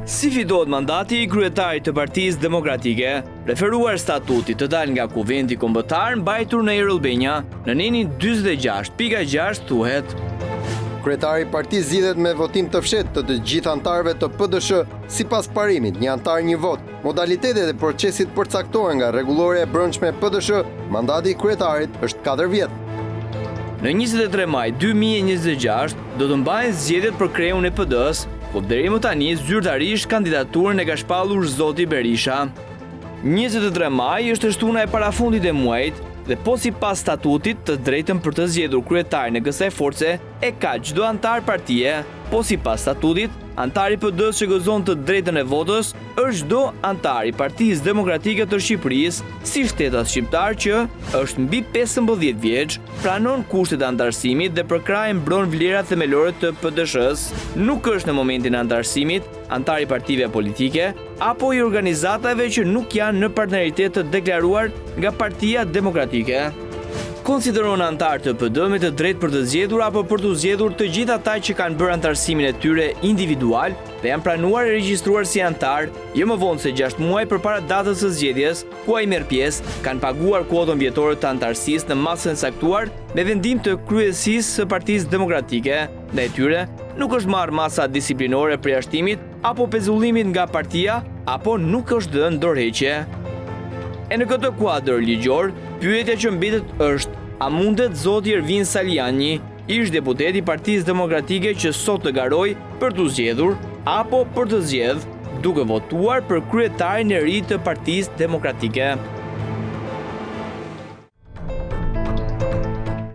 Si fitohet mandati i kryetarit të Partisë Demokratike, referuar statutit të dalë nga Kuvendi Kombëtar mbajtur në Erëllbenja, në nenin 46.6 thuhet: Kryetari i partisë zgjidhet me votim të fshehtë të gjithë anëtarëve të PDSH sipas parimit, një anëtar një vot. Modalitetet e procesit përcaktohen nga rregullorja e brendshme e PDSH. Mandati i kryetarit është 4 vjet. Në 23 maj 2026 do të mbahen zgjedhjet për kreun e PD-s, ku deri më tani zyrtarisht kandidaturën e ka shpallur zoti Berisha. 23 maj është shtuna e parafundit e muajit dhe po sipas statutit të drejtën për të zgjedhur kryetarin e kësaj force e ka çdo antar partie. Po sipas statutit, antari i PD-s që gëzon të drejtën e votës është çdo antar i Partisë Demokratike të Shqipërisë, si shtetas shqiptar që është mbi 15 vjeç, pranon kushtet e antarësimit dhe përkrahej mbron vlerat themelore të PDSH-s. Nuk është në momentin e antarësimit antar i partive politike apo i organizatave që nuk janë në partneritet të deklaruar nga Partia Demokratike. Konsiderohen antar të PD me të drejtë për të zgjedhur apo për të zgjedhur të gjithë ata që kanë bërë antarësimin e tyre individual dhe janë pranuar e regjistruar si antar jo më vonë se 6 muaj përpara datës së zgjedhjes, ku ai merr pjesë, kanë paguar kuotën vjetore të antarësisë në masën e caktuar me vendim të kryesisë së Partisë Demokratike. Ndaj tyre nuk është marrë masa disiplinore për jashtimit apo pezullimit nga partia apo nuk është dhënë dorëheqje. E në këtë kuadër ligjor, pyetja që mbetet është: a mundet zoti Ervin Saliani, ish deputet i Partisë Demokratike që sot të garoj për të zgjedhur apo për të zgjedh duke votuar për kryetarin e ri të Partisë Demokratike?